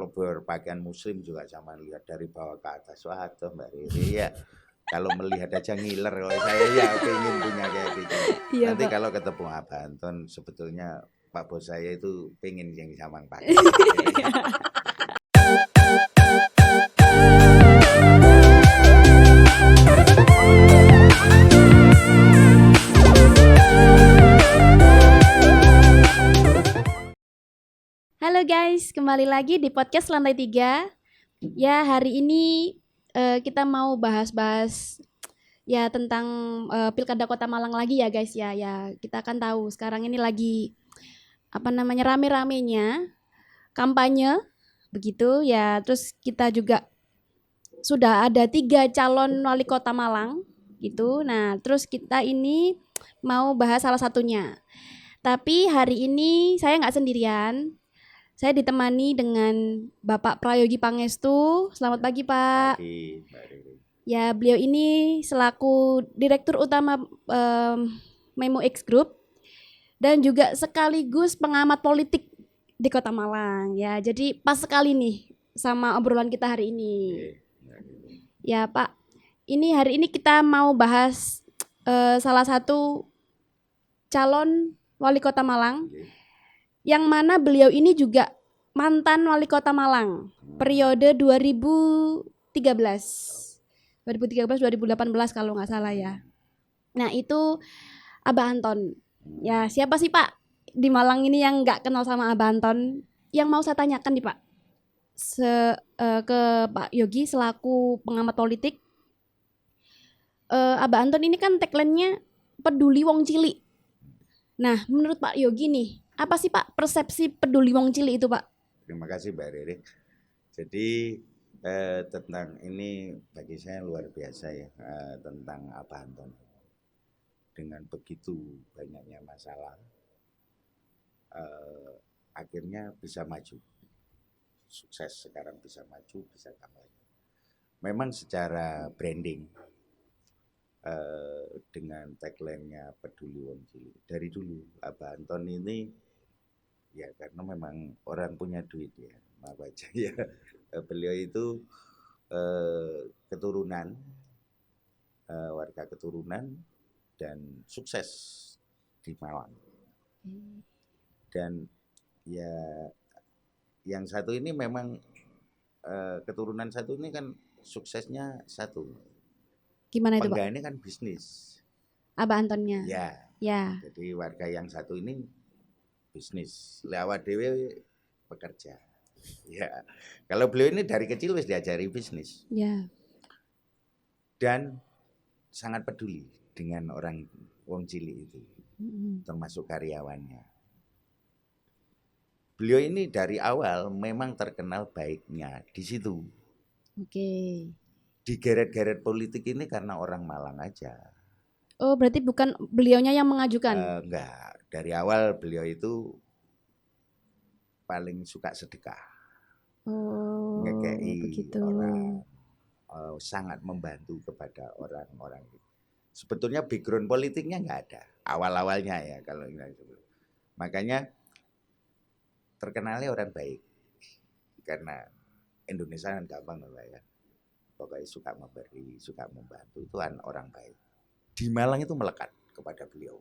kalau berpakaian muslim juga sama lihat dari bawah ke atas. Wah, tuh Mbak Riri ya. Kalau melihat aja ngiler, kalau saya ya pengen punya kayak gitu. Iya, Nanti Pak. kalau ketemu Abah Anton, sebetulnya Pak bos saya itu pengen yang Samang pakai. Gitu ya. Halo guys, kembali lagi di podcast Lantai 3. Ya, hari ini kita mau bahas-bahas ya tentang Pilkada Kota Malang lagi ya guys ya. Ya, kita akan tahu sekarang ini lagi rame-ramenya kampanye begitu ya. Terus kita juga sudah ada 3 calon wali kota Malang gitu. Nah, terus kita ini mau bahas salah satunya. Tapi hari ini saya nggak sendirian. Saya ditemani dengan Bapak Prayogi Pangestu. Selamat pagi, Pak. Pagi, Mbak Riri. Ya, beliau ini selaku Direktur Utama Memo X Group dan juga sekaligus pengamat politik di Kota Malang. Ya, jadi pas sekali nih sama obrolan kita hari ini. Mbak Riri. Ya, Pak. Hari ini kita mau bahas salah satu calon wali Kota Malang. Oke. Yang mana beliau ini juga mantan wali kota Malang periode 2013-2018 kalau nggak salah ya. Nah itu Abah Anton. Ya siapa sih Pak di Malang ini yang nggak kenal sama Abah Anton? Yang mau saya tanyakan nih Pak ke Pak Yogi selaku pengamat politik. Abah Anton ini kan tagline-nya peduli wong cilik. Nah menurut Pak Yogi nih, apa sih Pak persepsi peduli wong cilik itu Pak? Terima kasih Mbak Riri. Jadi tentang ini bagi saya luar biasa ya, tentang Abah Anton. Dengan begitu banyaknya masalah, akhirnya bisa maju. Sukses sekarang bisa maju, bisa kampanye. Memang secara branding, dengan tagline-nya peduli wong cilik. Dari dulu Abah Anton ini ya karena memang orang punya duit ya, maaf aja ya. Beliau itu keturunan warga keturunan dan sukses di Malang. Dan ya yang satu ini memang keturunan satu ini kan suksesnya satu. Gimana itu Pak? Penggaweannya kan bisnis. Abah Antonnya. Ya. Ya. Jadi warga yang satu ini bisnis, lewat dewe pekerja. Ya. Kalau beliau ini dari kecil wis diajari bisnis. Ya. Dan sangat peduli dengan orang wong cilik itu, termasuk karyawannya. Beliau ini dari awal memang terkenal baiknya di situ. Oke. Digeret-geret politik ini karena orang Malang aja. Oh, berarti bukan beliaunya yang mengajukan? Enggak, dari awal beliau itu paling suka sedekah. Oh, Ngekei begitu. orang, sangat membantu kepada orang-orang. Sebetulnya background politiknya nggak ada, awal-awalnya ya kalau ini. Makanya terkenalnya orang baik, karena Indonesia kan gampang lah ya. Pokoknya suka memberi, suka membantu, itu kan orang baik. Di Malang itu melekat kepada beliau.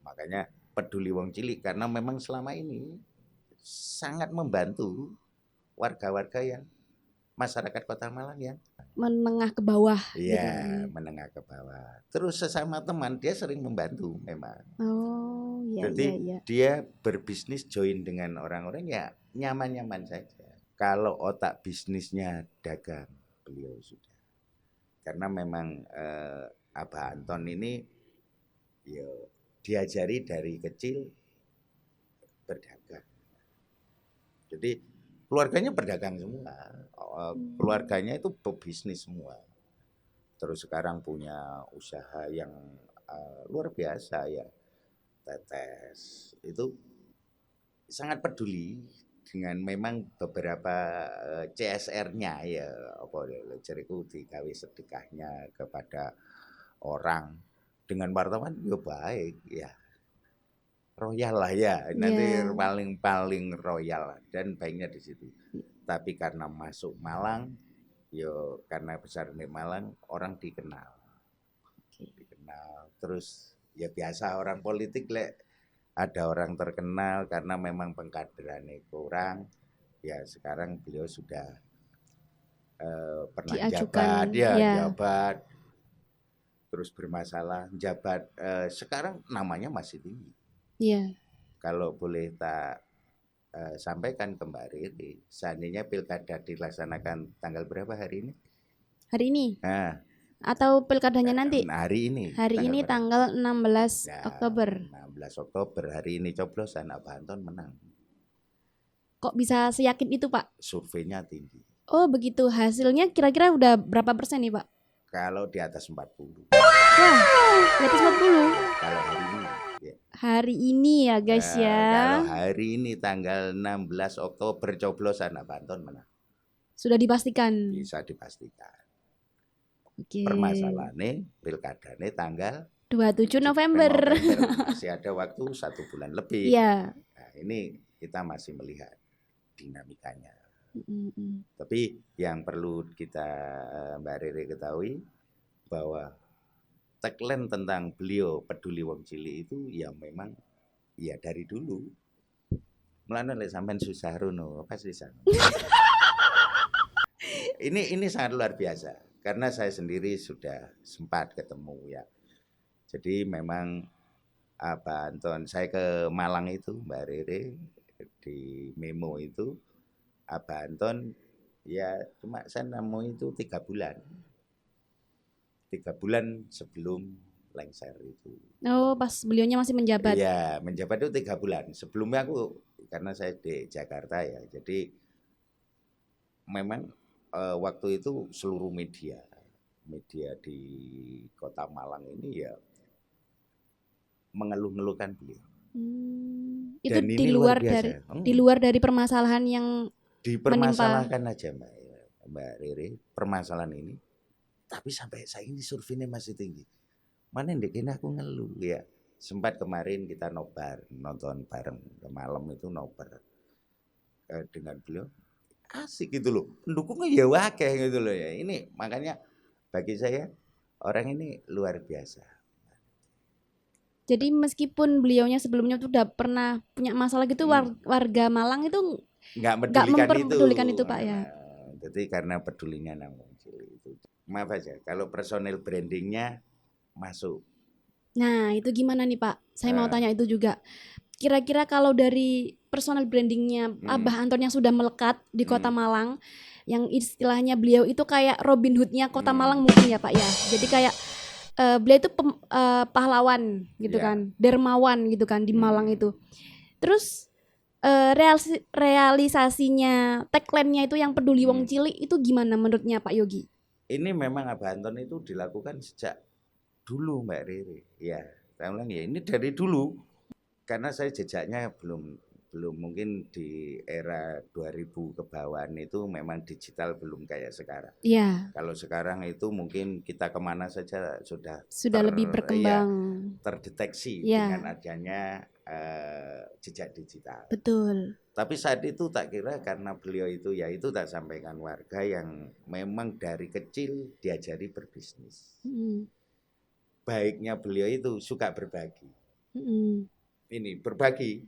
Makanya peduli wong cilik karena memang selama ini sangat membantu warga-warga yang masyarakat Kota Malang yang menengah ke bawah. Iya, menengah ke bawah. Terus sesama teman dia sering membantu memang. Oh, iya. Jadi dia berbisnis join dengan orang-orang ya nyaman-nyaman saja. Kalau otak bisnisnya dagang, beliau sudah. Karena memang Abah Anton ini ya diajari dari kecil berdagang. Jadi keluarganya berdagang semua. Keluarganya itu berbisnis semua. Terus sekarang punya usaha yang luar biasa ya. Tetes itu sangat peduli dengan memang beberapa CSR-nya ya, apa ceriku digawe sedekahnya kepada orang dengan wartawan ya baik ya. royal lah ya, nanti Iya. paling royal dan baiknya di situ. Tapi karena masuk Malang, yo karena besar di Malang, orang dikenal. Terus ya biasa orang politik ada orang terkenal karena memang pengkaderannya kurang. Ya sekarang beliau sudah pernah Diajukan, ya. jabat, terus bermasalah jabat. Sekarang namanya masih tinggi. Iya. Kalau boleh tak sampaikan kembali, seandainya pilkada dilaksanakan tanggal berapa hari ini? Hari ini Nah, atau pilkadanya nanti? hari ini. Hari ini berapa? tanggal 16 Ya, Oktober. 16 Oktober hari ini coblosan Abah Anton menang. Kok bisa seyakin itu, Pak? Surveinya tinggi. Oh, begitu. Hasilnya kira-kira udah berapa persen nih, Pak? Kalau di atas 40. Wah, di atas 40. Kalau hari ini. Ya. Hari ini ya, guys ya. Kalau hari ini tanggal 16 Oktober coblosan Abah Anton menang. Sudah dipastikan. Bisa dipastikan. Oke. Permasalahannya pilkadanya tanggal 27 November. Masih ada waktu 1 bulan lebih. Iya. Nah, ini kita masih melihat dinamikanya. Mm-mm. Tapi yang perlu kita Mbak Rere ketahui bahwa tagline tentang beliau peduli wong cilik itu ya memang ya dari dulu. Mulane lek sampean susah rono pasti sana. Ini sangat luar biasa karena saya sendiri sudah sempat ketemu ya. Jadi memang Pak Anton, saya ke Malang itu Mbak Rere di Memo itu Pak Anton ya cuma saya nemu itu 3 bulan. 3 bulan sebelum lengser itu. Oh, pas beliaunya masih menjabat. Iya, menjabat itu 3 bulan. Sebelumnya aku karena saya di Jakarta ya, jadi memang waktu itu seluruh media di Kota Malang ini ya mengeluh-ngeluhkan beliau. Itu Dan ini luar biasa. di luar dari permasalahan yang Dipermasalahkan aja Mbak Rere permasalahan ini. Tapi sampai saya ini surveinya masih tinggi. Mana ndek ini aku ngeluh ya. Sempat kemarin kita nobar, nonton bareng ke malam itu nobar dengan beliau. Asik gitu loh. Pendukungnya ya wakeh gitu loh ya. Ini makanya bagi saya orang ini luar biasa. jadi meskipun beliaunya sebelumnya tuh udah pernah punya masalah gitu, warga Malang itu nggak memperdulikan itu, Pak ya. Jadi karena pedulinya nang wong cilik itu. Maaf aja kalau personal brandingnya masuk. Nah, itu gimana nih, Pak? Saya mau tanya itu juga. Kira-kira kalau dari personal brandingnya Abah Anton yang sudah melekat di Kota Malang, yang istilahnya beliau itu kayak Robin Hood-nya Kota Malang mungkin ya, Pak ya. Jadi kayak beliau itu pahlawan gitu kan, dermawan gitu kan di Malang itu. Terus realisasinya tagline-nya itu yang peduli wong cilik itu gimana menurutnya Pak Yogi? Ini memang Abah Anton itu dilakukan sejak dulu Mbak Riri. Ya, saya bilang ya ini dari dulu. Karena saya jejaknya belum mungkin di era 2000 ke bawaan itu memang digital belum kayak sekarang. Iya. Kalau sekarang itu mungkin kita kemana saja sudah lebih berkembang. Terdeteksi dengan adanya jejak digital. Betul. Tapi saat itu tak kira karena beliau itu ya itu tak sampaikan warga yang memang dari kecil diajari berbisnis. Baiknya beliau itu suka berbagi. Ini berbagi.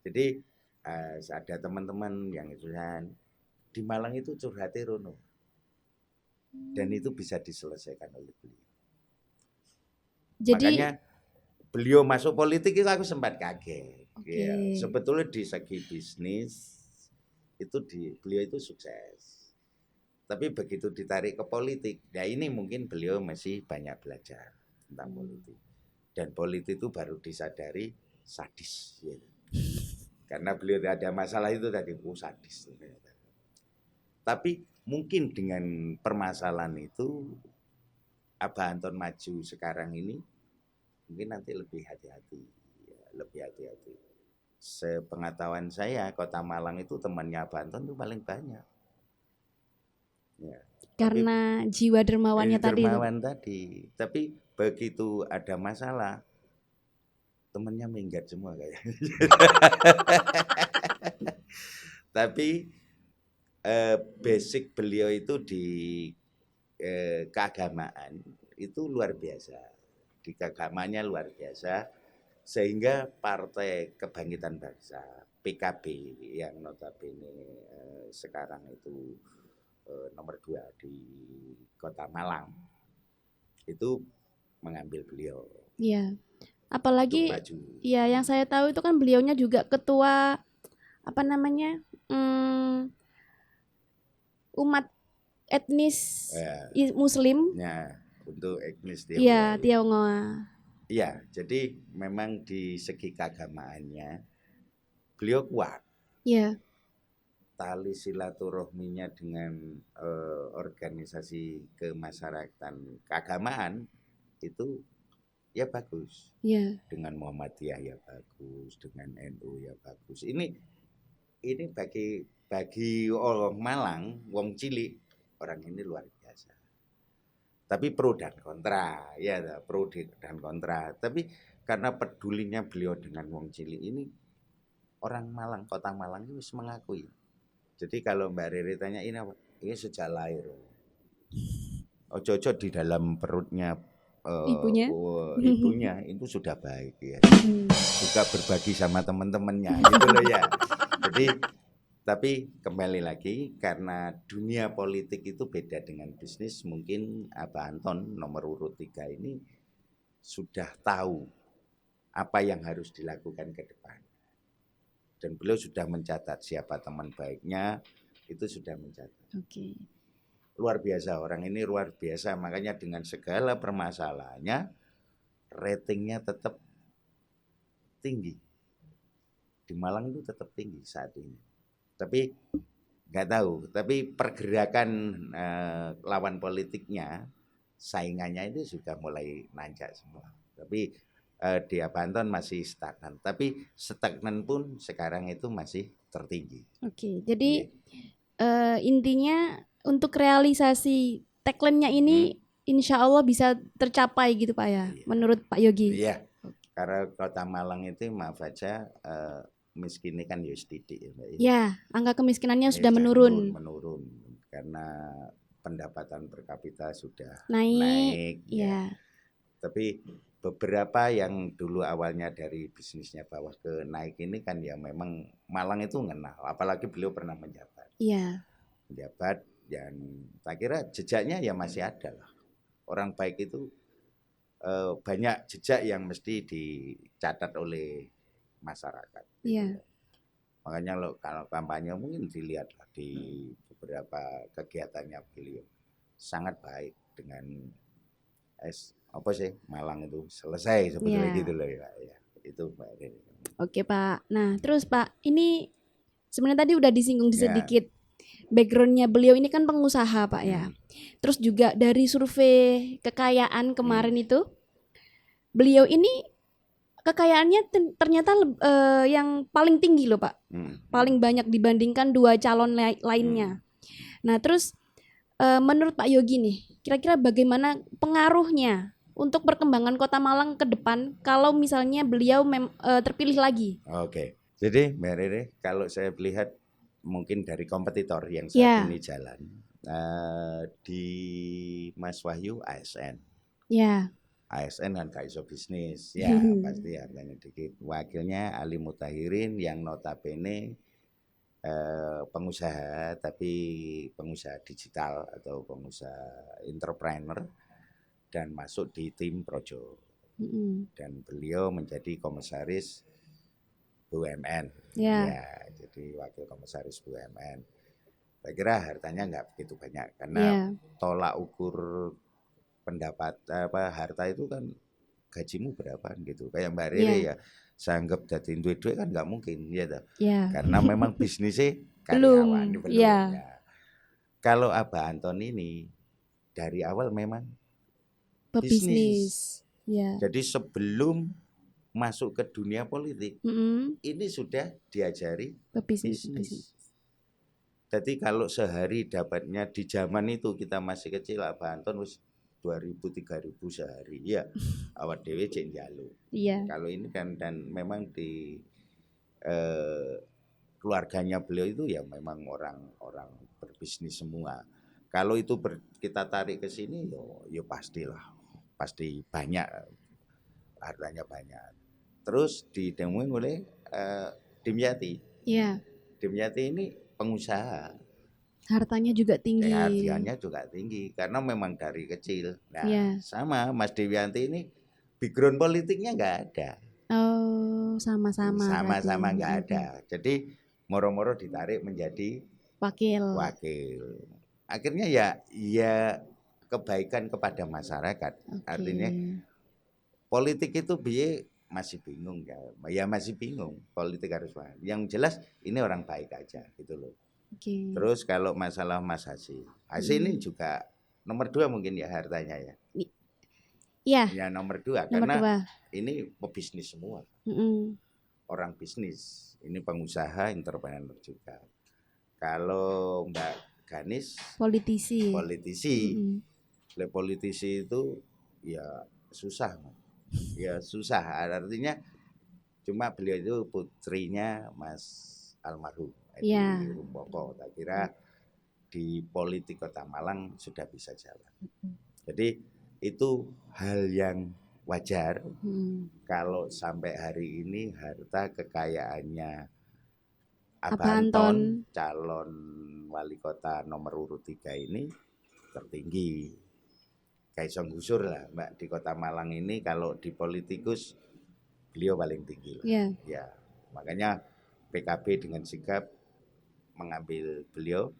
Jadi ada teman-teman yang itu kan di Malang itu curhati rono. Dan itu bisa diselesaikan oleh beliau. Jadi makanya beliau masuk politik itu aku sempat kaget. Ya, sebetulnya di segi bisnis itu beliau itu sukses. Tapi begitu ditarik ke politik, ya ini mungkin beliau masih banyak belajar tentang politik. Dan politik itu baru disadari sadis. Ya. Karena beliau ada masalah itu tadi, sadis. Tapi mungkin dengan permasalahan itu, Abah Anton maju sekarang ini, mungkin nanti lebih hati-hati. Ya, lebih hati-hati. Sepengetahuan saya, Kota Malang itu temannya Abah Anton itu paling banyak. Ya. Karena jiwa dermawannya tadi. Dermawan tadi. Tapi begitu ada masalah, temennya minggat semua kayak. Tapi basic beliau itu di keagamaan itu luar biasa. Di keagamaannya luar biasa, sehingga Partai Kebangkitan Bangsa PKB yang notabene sekarang itu nomor 2 di Kota Malang itu mengambil beliau Iya. untuk Apalagi maju. ya yang saya tahu itu kan beliaunya juga ketua apa namanya? Umat etnis Ya, Muslim. untuk etnis Iya, Tionghoa. Tionghoa. Iya, jadi memang di segi keagamaannya beliau kuat. Iya. Tali silaturahminya dengan organisasi kemasyarakatan keagamaan itu ya bagus. Iya. Dengan Muhammadiyah ya bagus, dengan NU ya bagus. Ini bagi orang Malang, wong cilik, orang ini luar biasa. Tapi pro dan kontra, ya pro dan kontra. Tapi karena pedulinya beliau dengan wong cilik ini, orang Malang, Kota Malang itu mengakui. Jadi kalau Mbak Riri tanya ini apa? Ini sejak lahir. Ojo-ojo di dalam perutnya ibunya itu sudah baik ya. Juga berbagi sama teman-temannya gitu loh ya. Jadi tapi kembali lagi karena dunia politik itu beda dengan bisnis, mungkin Abah Anton nomor urut 3 ini sudah tahu apa yang harus dilakukan ke depan. Dan beliau sudah mencatat siapa teman baiknya, itu sudah mencatat. Oke. Luar biasa, orang ini luar biasa, makanya dengan segala permasalahannya ratingnya tetap tinggi. Di Malang itu tetap tinggi saat ini. Tapi nggak tahu, tapi pergerakan lawan politiknya, saingannya itu sudah mulai nanjak semua. Tapi di Abanton masih stagnan, tapi stagnan pun sekarang itu masih tertinggi. Oke, jadi intinya untuk realisasi tagline-nya ini insya Allah bisa tercapai gitu Pak ya, menurut Pak Yogi. Iya, karena Kota Malang itu maaf aja miskinnya kan ya sedikit ya Mbak. Ya, angka kemiskinannya sudah menurun. Menurun karena pendapatan per kapita sudah naik ya. Tapi beberapa yang dulu awalnya dari bisnisnya bawah ke naik ini kan ya memang Malang itu ngenal, apalagi beliau pernah menjabat. Iya. Menjabat dan tak kira jejaknya ya masih ada lah. Orang baik itu banyak jejak yang mesti dicatat oleh masyarakat. Iya. Makanya kalau kampanye mungkin dilihat di beberapa kegiatannya beliau sangat baik dengan apa sih Malang itu selesai sebetulnya gitu loh ya. Itu Mbak Riri. Oke Pak. Nah terus Pak, ini sebenarnya tadi udah disinggung sedikit. Backgroundnya beliau ini kan pengusaha Pak ya. Terus juga dari survei kekayaan kemarin itu, beliau ini kekayaannya ternyata yang paling tinggi loh Pak. Paling banyak dibandingkan 2 calon lainnya. Nah terus menurut Pak Yogi nih, kira-kira bagaimana pengaruhnya untuk perkembangan Kota Malang ke depan kalau misalnya beliau terpilih lagi? Oke, jadi Mbak Riri, kalau saya melihat mungkin dari kompetitor yang saat ini jalan, di Mas Wahyu ASN. Ya. ASN kan KISO bisnis, ya pasti harganya dikit. Wakilnya Ali Mutahirin yang notabene pengusaha, tapi pengusaha digital atau pengusaha entrepreneur dan masuk di tim Projo. Dan beliau menjadi komisaris BUMN. Ya, jadi wakil komisaris BUMN. Saya kira hartanya nggak begitu banyak karena tolak ukur pendapat harta itu kan gajimu berapa gitu. Kayak Mbak Riri ya, saya anggap jadi duit-duit kan nggak mungkin ya toh. Karena memang bisnisnya karyawan belum. Ya. Kalau Abah Anton ini dari awal memang bisnis. Jadi sebelum masuk ke dunia politik, ini sudah diajari bisnis. Jadi kalau sehari dapatnya di zaman itu kita masih kecil, Abah Anton 2.000 3.000 sehari. Ya, awak dhewe cek njaluk. Iya. Kalau ini kan dan memang di keluarganya beliau itu ya memang orang-orang berbisnis semua. Kalau itu kita tarik ke sini yo pastilah. Pasti banyak, hartanya banyak. Terus didemuin oleh Dimyati. Iya. Dimyati ini pengusaha. Hartanya juga tinggi. Harganya juga tinggi karena memang dari kecil. Nah, Iya. sama Mas Dewianti ini background politiknya nggak ada. Oh, sama-sama. Sama-sama berarti. nggak ada. Jadi moro-moro ditarik menjadi Wakil. Akhirnya ya kebaikan kepada masyarakat. Oke. Artinya politik itu biye masih bingung ya. Ya masih bingung politik harus apa. Yang jelas ini orang baik aja gitu loh. Oke. Terus kalau masalah Mas Haji ini juga nomor 2 mungkin ya hartanya ya. Iya. Ya nomor 2 karena ini pebisnis semua. Orang bisnis, ini pengusaha, entrepreneur juga. Kalau Mbak Ganis politisi. Politisi itu ya susah. Ya susah, artinya cuma beliau itu putrinya Mas almarhum Edi Rumpoko. Tak kira di politik Kota Malang sudah bisa jalan. Jadi itu hal yang wajar kalau sampai hari ini harta kekayaannya Abah Anton, calon wali kota nomor urut 3 ini tertinggi. Kayak Song Gusur lah Mbak di Kota Malang ini, kalau di politikus beliau paling tinggi lah. Ya, makanya PKB dengan sigap mengambil beliau,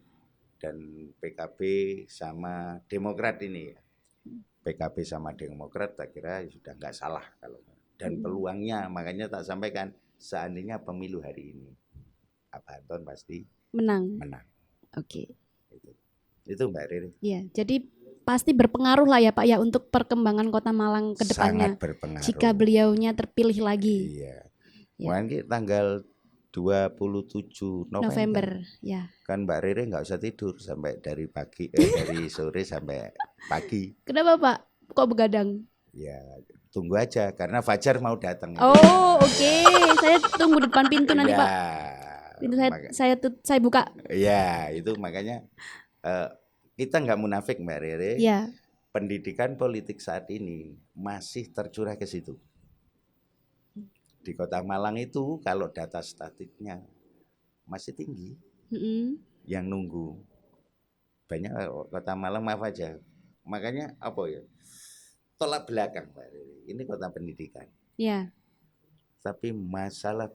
dan PKB sama Demokrat ini ya. PKB sama Demokrat tak kira sudah nggak salah kalau, dan peluangnya makanya tak sampaikan seandainya pemilu hari ini Abah Anton pasti menang. Oke. Itu Mbak Riri. Iya, jadi pasti berpengaruh lah ya Pak ya untuk perkembangan Kota Malang ke depannya. Sangat berpengaruh. Jika beliaunya terpilih lagi. Iya. Mungkin tanggal 27 November. Ya. Kan Mbak Riri nggak usah tidur sampai dari pagi dari sore sampai pagi. Kenapa Pak? Kok begadang? Ya, tunggu aja karena Fajar mau datang. Oh, oke. Saya tunggu depan pintu nanti ya, Pak. Pintu saya buka. Iya, itu makanya kita nggak munafik Mbak Rere. Iya. Pendidikan politik saat ini masih tercurah ke situ. Di Kota Malang itu kalau data statistiknya masih tinggi. Yang nunggu banyak. Kota Malang maaf aja. Makanya apa ya? Tolak belakang Mbak Rere. Ini kota pendidikan. Iya. Tapi masalah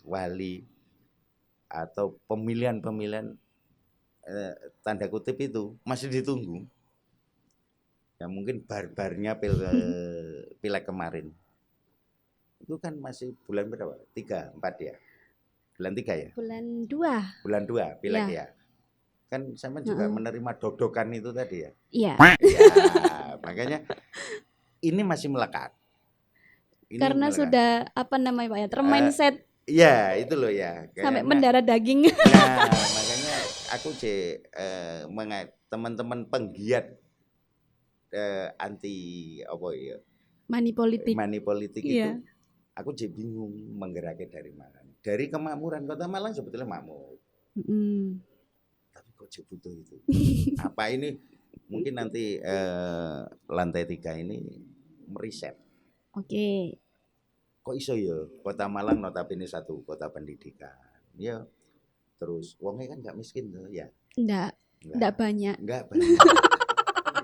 wali atau pemilihan tanda kutip itu masih ditunggu. Ya mungkin barbarnya pileg kemarin. Itu kan masih bulan berapa? 3, 4 ya? Bulan 3 ya? Bulan 2. Bulan 2 pileg ya. Kan sama juga menerima dodokan itu tadi ya? Iya. Ya, makanya ini masih melekat. Karena sudah apa namanya Pak ya? Termindset. Iya, itu loh ya. Sampai mendarah daging. Nah, makanya aku teman-teman penggiat anti apa ya? Money politik itu. Aku bingung menggerakkan dari mana. Dari kemakmuran Kota Malang sebetulnya makmur. Tapi kok butuh itu. Apa ini mungkin nanti lantai 3 ini meriset. Oke. Kok iso ya Kota Malang notabene satu kota pendidikan. Ya. Terus wongnya kan enggak miskin tuh ya. Enggak banyak.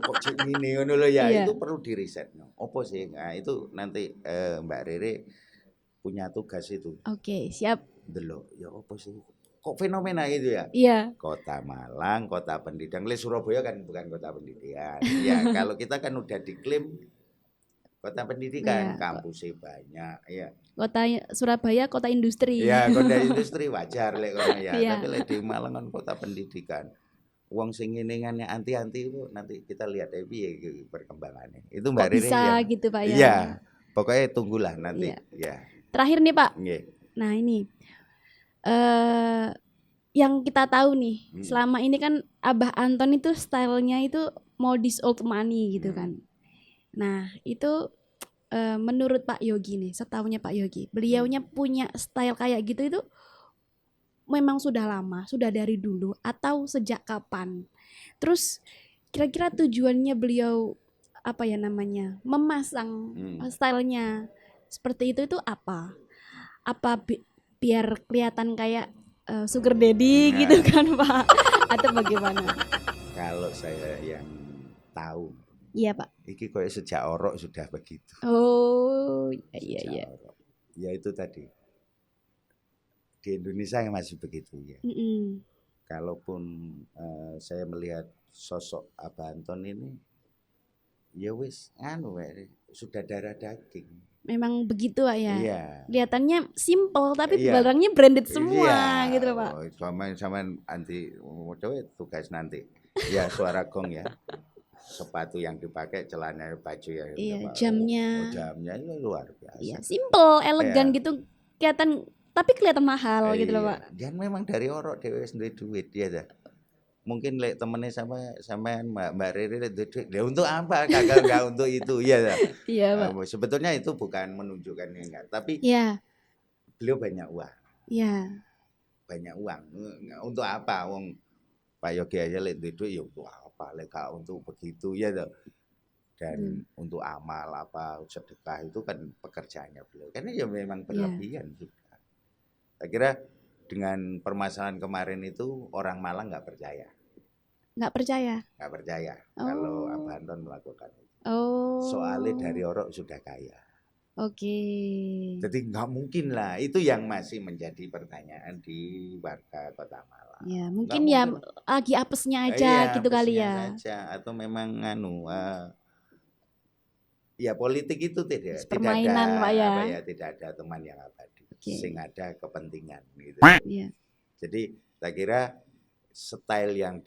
Kok gini ngono lho ya, itu perlu diriset. Opo sih? Nah, itu nanti Mbak Rere punya tugas itu. Oke, siap. Delok ya opo sih? Kok fenomena itu ya? Iya. Kota Malang, kota pendidikan. Surabaya kan bukan kota pendidikan. Ya, kalau kita kan udah diklaim kota pendidikan, kampusnya banyak, ya. Kota Surabaya kota industri. Ya, kota industri wajar lek kono ya. Tapi lek di Malang kan kota pendidikan. Wong sing ngene anti-anti itu nanti kita lihat piye perkembangannya. Itu Mbak Riri bisa ya. Gitu Pak ya. Iya. Pokoknya tunggulah nanti. Ya. Terakhir nih Pak. Nah, ini yang kita tahu nih, selama ini kan Abah Anton itu stylenya itu mau this old money gitu kan. Nah itu menurut Pak Yogi nih, setahunya Pak Yogi, beliaunya punya style kayak gitu itu memang sudah lama, sudah dari dulu atau sejak kapan? Terus kira-kira tujuannya beliau apa ya namanya memasang stylenya seperti itu apa? Apa biar kelihatan kayak sugar daddy gitu kan Pak? Atau bagaimana? Kalau saya yang tahu, Iya Pak. iki kok sejak orok sudah begitu. Oh iya Sejak iya. orok. Ya itu tadi di Indonesia yang masih begitu ya. Kalaupun saya melihat sosok Abah Anton ini, ya wis sudah darah daging. Memang begitu Pak ya. Iya. Kelihatannya simple tapi Iya. barangnya branded semua Iya. gitu loh Pak. Sama anti tugas nanti. Ya suara gong ya. Sepatu yang dipakai, celana, baju ya. Iya, jamnya. Jamnya itu luar biasa. Iya, simple, elegan gitu. Kelihatan mahal gitu loh Pak. Dan memang dari orok dhewe sendiri duit ya dah. Mungkin lek temennya sampean Mbak Riri duit. Ya untuk apa? Kagak enggak untuk itu ya dah. Iya Pak. Sebetulnya itu bukan menunjukkan enggak, tapi iya. Beliau banyak uang. Iya. Banyak uang. Untuk apa? Wong Pak Yogi aja lek duit ya untuk apa? Lek gak untuk begitu ya dah. Dan untuk amal apa sedekah itu kan pekerjaannya beliau. Karena ya memang berlebihan juga. Saya kira dengan permasalahan kemarin itu orang Malang nggak percaya. Nggak percaya? Nggak percaya kalau Abah Anton melakukan itu. Oh. Soalnya dari orok sudah kaya. Oke. Jadi nggak mungkin lah. Itu yang masih menjadi pertanyaan di warga Kota Malang. Ya mungkin ya lagi apesnya aja gitu kali ya. Saja. Atau memang ya politik itu tidak permainan, ada Pak ya. Tidak ada teman yang abadi. Sing ada kepentingan gitu. Iya. Jadi saya kira style yang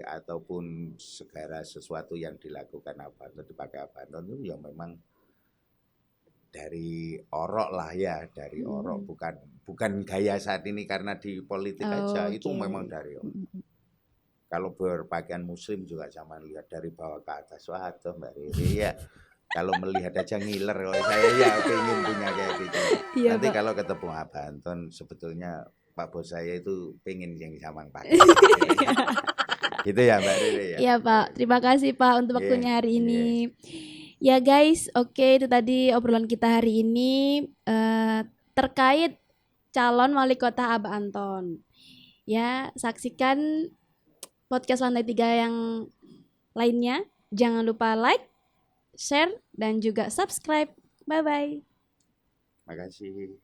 ataupun segala sesuatu yang dilakukan Abah Anton dipakai Abah Anton itu yang memang dari orok lah ya, dari orok bukan gaya saat ini karena di politik aja, itu memang dari orok. Kalau berpakaian muslim juga zaman lihat dari bawah ke atas, wah tuh Mbak Riri ya. Kalau melihat aja ngiler, saya ya pengen punya kayak gitu. Iya, nanti Pak. Kalau ketemu Abah Anton, sebetulnya Pak Bos saya itu pengen yang samang pakai. Gitu ya Mbak Riri ya. Iya Pak, terima kasih Pak untuk waktunya hari ini. Ya guys, oke, itu tadi obrolan kita hari ini terkait calon wali kota Abah Anton. Ya, saksikan podcast Lantai 3 yang lainnya. Jangan lupa like, share, dan juga subscribe. Bye-bye. Makasih.